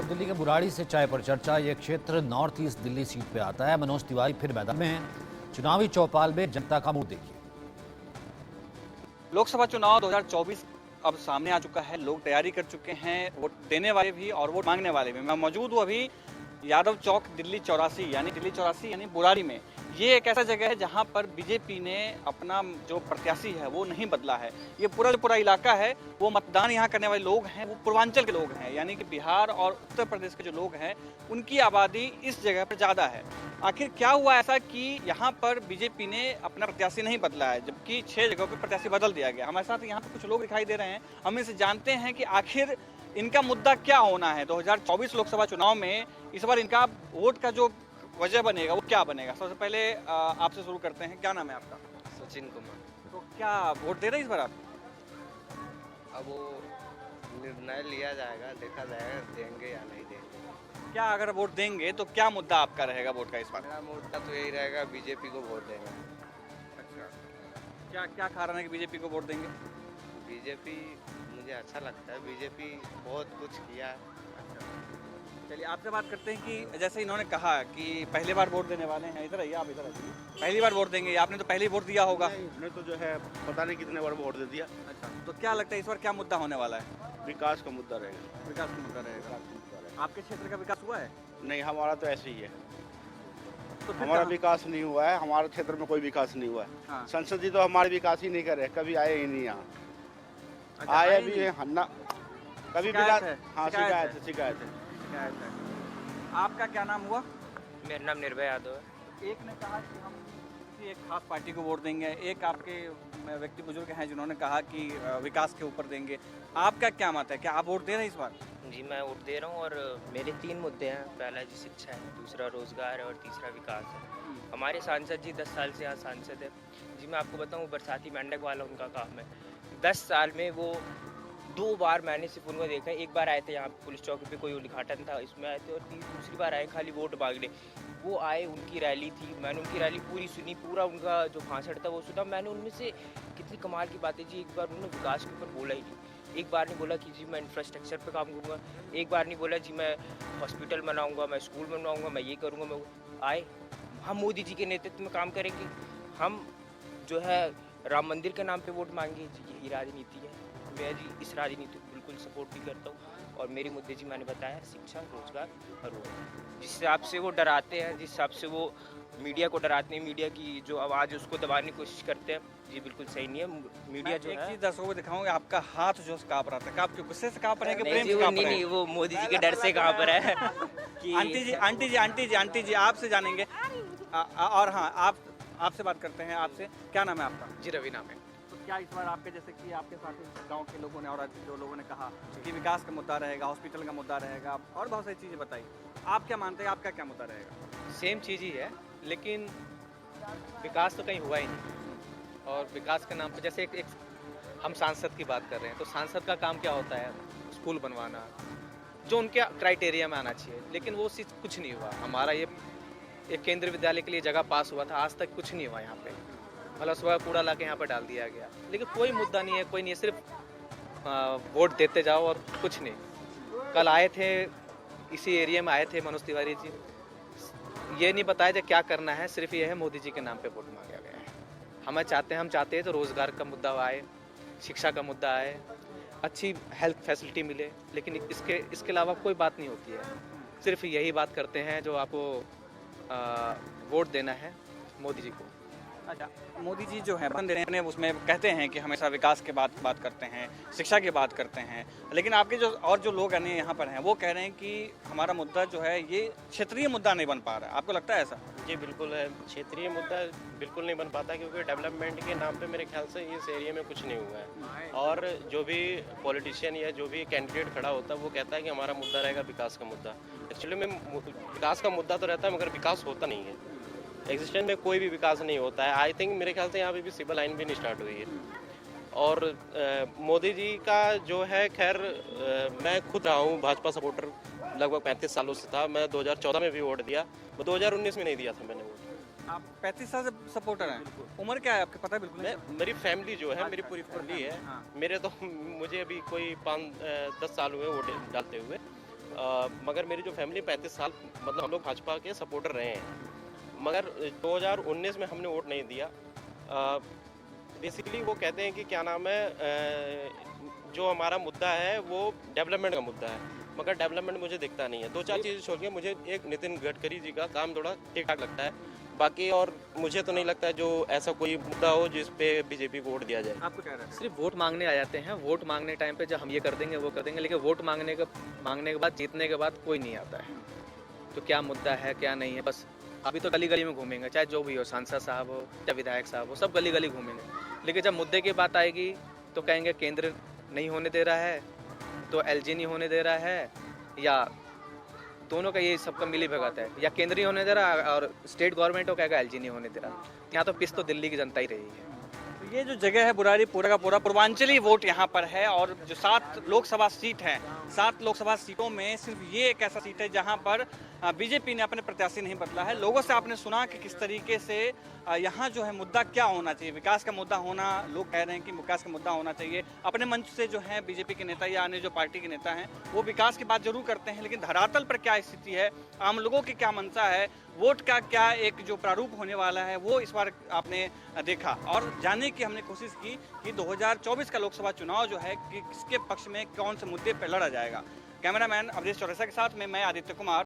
दिल्ली के बुराड़ी से चाय पर चर्चा। ये क्षेत्र नॉर्थ ईस्ट दिल्ली सीट पे आता है। मनोज तिवारी फिर मैदान में हैं। चुनावी चौपाल में जनता का मूड देखिए। लोकसभा चुनाव 2024 अब सामने आ चुका है। लोग तैयारी कर चुके हैं, वोट देने वाले भी और वोट मांगने वाले भी। मैं मौजूद हूँ अभी यादव चौक दिल्ली 84 यानी बुराड़ी में। ये एक ऐसा जगह है जहाँ पर बीजेपी ने अपना जो प्रत्याशी है वो नहीं बदला है। ये पूरा इलाका है, वो मतदान यहाँ करने वाले लोग हैं वो पूर्वांचल के लोग हैं, यानी कि बिहार और उत्तर प्रदेश के जो लोग हैं उनकी आबादी इस जगह पर ज़्यादा है। आखिर क्या हुआ ऐसा कि यहाँ पर बीजेपी ने अपना प्रत्याशी नहीं बदला है, जबकि 6 जगहों पर प्रत्याशी बदल दिया गया। हमारे साथ यहाँ पर कुछ लोग दिखाई दे रहे हैं, हम इनसे जानते हैं कि आखिर इनका मुद्दा क्या होना है। 2024 लोकसभा चुनाव में इस बार इनका वोट का जो वजह बनेगा वो क्या बनेगा। सबसे पहले आपसे शुरू करते हैं, क्या नाम है आपका? सचिन कुमार। तो क्या वोट दे रहे हैं इस बार आप? अब वो निर्णय लिया जाएगा, देखा जाएगा देंगे या नहीं देंगे। क्या अगर वोट देंगे तो क्या मुद्दा आपका रहेगा वोट का इस बार? मेरा मुद्दा तो यही रहेगा, बीजेपी को वोट देंगे। अच्छा, क्या क्या कारण है कि बीजेपी को वोट देंगे? बीजेपी मुझे अच्छा लगता है, बीजेपी बहुत कुछ किया है। चलिए आपसे बात करते हैं कि जैसे इन्होंने कहा कि पहली बार वोट देने वाले हैं, इधर आइए आप, इधर आइए। पहली बार वोट देंगे, आपने तो पहले ही वोट दिया होगा। हमने तो जो है पता नहीं कितने बार वोट दे दिया। अच्छा, तो क्या लगता है इस बार क्या मुद्दा होने वाला है? विकास का मुद्दा रहेगा। विकास का मुद्दा रहेगा। आपके क्षेत्र का विकास हुआ है? नहीं, हमारा तो ऐसे ही है। तो फिर हमारा कहाँ? विकास नहीं हुआ है, हमारे क्षेत्र में कोई विकास नहीं हुआ है। हाँ। संसद जी तो हमारे विकास ही नहीं करे, कभी आए ही नहीं यहाँ। अच्छा, आए आए भी नहीं? है हन्ना, कभी शिकायत विकास। है? हाँ, शिकायत शिकायत है? है, शिकायत है। शिकायत है। आपका क्या नाम हुआ? मेरा नाम निर्भय यादव है। एक ने कहा कि हम किसी एक खास पार्टी को वोट देंगे, एक आपके व्यक्ति बुजुर्ग हैं जिन्होंने कहा कि विकास के ऊपर देंगे। आपका क्या मत है, क्या आप वोट दे रहे हैं इस बार? जी मैं वोट दे रहा हूँ और मेरे 3 मुद्दे हैं। पहला जी शिक्षा है, दूसरा रोजगार है और तीसरा विकास है। हमारे सांसद जी 10 साल से यहाँ सांसद है जी। मैं आपको बताऊँ, बरसाती मेंढक वाला उनका काम है। 10 साल में वो 2 बार मैंने सिर्फ उनको देखा है। एक बार आए थे यहाँ पुलिस चौकी पे, कोई उद्घाटन था, इसमें आए थे, और दूसरी बार आए खाली वोट मांगने। वो आए, उनकी रैली थी, मैंने उनकी रैली पूरी सुनी, पूरा उनका जो भाषण था वो सुना मैंने। उनमें से कितनी कमाल की बातें जी। एक बार उन्होंने विकास के ऊपर बोला ही नहीं। एक बार नहीं बोला कि जी मैं इंफ्रास्ट्रक्चर पे काम करूँगा। एक बार नहीं बोला जी मैं हॉस्पिटल बनाऊँगा, मैं स्कूल बनवाऊँगा, मैं ये करूँगा। मैं आए, हम मोदी जी के नेतृत्व में काम करेंगे, हम जो है राम मंदिर के नाम पे वोट मांगे जी, यही राजनीति है। मैं जी इस राजनीति को बिल्कुल सपोर्ट भी करता हूँ। और मेरे मुद्दे जी मैंने बताया, शिक्षा, रोजगार और वो जिस हिसाब से वो डराते हैं, जिस हिसाब से वो मीडिया को डराते हैं, मीडिया की जो आवाज़ है उसको दबाने की कोशिश करते हैं, जी बिल्कुल सही नहीं है। मीडिया जो एक है चीज दर्शकों को दिखाऊंगा, आपका हाथ जो कांप रहा था, कांप गुस्से से कांप रहे हैं कि नहीं प्रेम जी, से वो कांप नहीं रहे नहीं हैं? वो मोदी जी के डर से कहाँ पर है कि आंटी जी आपसे जानेंगे। और हाँ, आपसे बात करते हैं। आपसे क्या नाम है आपका? जी रवि नाम है। तो क्या इस बार आपके जैसे कि आपके साथी गांव के लोगों ने और जो लोगों ने कहा कि विकास का मुद्दा रहेगा, हॉस्पिटल का मुद्दा रहेगा और बहुत सारी चीज़ें बताई, आप क्या मानते हैं, आपका क्या मुद्दा रहेगा? सेम चीज़ ही है, लेकिन विकास तो कहीं हुआ ही नहीं। और विकास के नाम पे जैसे एक हम सांसद की बात कर रहे हैं, तो सांसद का काम क्या होता है? स्कूल बनवाना, जो उनके क्राइटेरिया में आना चाहिए, लेकिन वो चीज़ कुछ नहीं हुआ। हमारा ये एक केंद्रीय विद्यालय के लिए जगह पास हुआ था, आज तक कुछ नहीं हुआ यहाँ पे। मतलब सुबह कूड़ा ला के यहाँ पर डाल दिया गया, लेकिन कोई मुद्दा नहीं है, कोई नहीं है, सिर्फ वोट देते जाओ और कुछ नहीं। कल आए थे, इसी एरिया में आए थे मनोज तिवारी जी, ये नहीं बताया जो क्या करना है, सिर्फ ये है मोदी जी के नाम पे वोट मांगा गया है। हम चाहते हैं तो रोज़गार का मुद्दा आए, शिक्षा का मुद्दा आए, अच्छी हेल्थ फैसिलिटी मिले, लेकिन इसके अलावा कोई बात नहीं होती है। सिर्फ यही बात करते हैं जो आपको वोट देना है मोदी जी को। अच्छा, मोदी जी जो है बंद रहने उसमें कहते हैं कि हमेशा विकास के बात करते हैं, शिक्षा की बात करते हैं, लेकिन आपके जो लोग हैं यहाँ पर हैं वो कह रहे हैं कि हमारा मुद्दा जो है ये क्षेत्रीय मुद्दा नहीं बन पा रहा है। आपको लगता है ऐसा? जी बिल्कुल है, क्षेत्रीय मुद्दा बिल्कुल नहीं बन पाता, क्योंकि डेवलपमेंट के नाम पे मेरे ख्याल से इस एरिया में कुछ नहीं हुआ है। और जो भी पॉलिटिशियन या जो भी कैंडिडेट खड़ा होता है वो कहता है कि हमारा मुद्दा रहेगा विकास का मुद्दा। एक्चुअली में विकास का मुद्दा तो रहता है, मगर विकास होता नहीं है। एग्जिस्टेंस में कोई भी विकास नहीं होता है। आई थिंक मेरे ख्याल से यहाँ पे भी सिविल लाइन भी नहीं स्टार्ट हुई है। और मोदी जी का जो है, खैर मैं खुद रहा हूँ भाजपा सपोर्टर, लगभग 35 सालों से था। मैं 2014 में भी वोट दिया, मैं 2019 में नहीं दिया था मैंने वोट। आप 35 साल से सपोर्टर हैं? उम्र क्या है आपके, पता है? बिल्कुल मेरी फैमिली जो है, मेरी पूरी फैमिली है। हाँ। मेरे तो मुझे अभी कोई 5-10 साल हुए वोट डालते हुए। मगर मेरी जो फैमिली 35 साल मतलब हम लोग भाजपा के सपोर्टर रहे हैं, मगर 2019 में हमने वोट नहीं दिया। बेसिकली वो कहते हैं कि क्या नाम है, जो हमारा मुद्दा है वो डेवलपमेंट का मुद्दा है, मगर डेवलपमेंट मुझे दिखता नहीं है। 2-4 चीज़ें छोड़ के मुझे एक नितिन गडकरी जी का काम थोड़ा ठीक ठाक लगता है, बाकी और मुझे तो नहीं लगता जो ऐसा कोई मुद्दा हो जिस पे बीजेपी को वोट दिया जाए। आपको क्या लगता है? सिर्फ वोट मांगने आ जाते हैं, वोट मांगने टाइम पे जब हम ये कर देंगे वो कर देंगे, लेकिन वोट मांगने के बाद जीतने के बाद कोई नहीं आता है। तो क्या मुद्दा है क्या नहीं है, बस अभी तो गली गली में घूमेंगे, चाहे जो भी हो, सांसद साहब हो चाहे विधायक साहब हो, सब गली गली घूमेंगे। लेकिन जब मुद्दे की बात आएगी तो कहेंगे केंद्र नहीं होने दे रहा है, तो एलजी नहीं होने दे रहा है, या दोनों का ये सबका मिली भगत है, या केंद्रीय होने दे रहा है और स्टेट गवर्नमेंट को कहेगा एलजी नहीं होने दे रहा। यहाँ तो पिस तो दिल्ली की जनता ही रही है। तो ये जो जगह है बुराड़ी, पूरा का पूरा पूर्वांचली वोट यहाँ पर है, और जो 7 लोकसभा सीट हैं, 7 लोकसभा सीटों में सिर्फ ये एक ऐसा सीट है जहाँ पर बीजेपी ने अपने प्रत्याशी नहीं बदला है। लोगों से आपने सुना कि किस तरीके से यहाँ जो है मुद्दा क्या होना चाहिए, विकास का मुद्दा होना, लोग कह रहे हैं कि विकास का मुद्दा होना चाहिए। अपने मंच से जो है बीजेपी के नेता या अन्य जो पार्टी के नेता हैं वो विकास की बात जरूर करते हैं, लेकिन धरातल पर क्या स्थिति है, आम लोगों की क्या मंशा है, वोट का क्या एक जो प्रारूप होने वाला है, वो इस बार आपने देखा और जानने की हमने कोशिश की कि 2024 का लोकसभा चुनाव जो है कि किसके पक्ष में कौन से मुद्दे पर लड़ा जाएगा। कैमरामैन अवधेश चौरसिया के साथ में मैं आदित्य कुमार,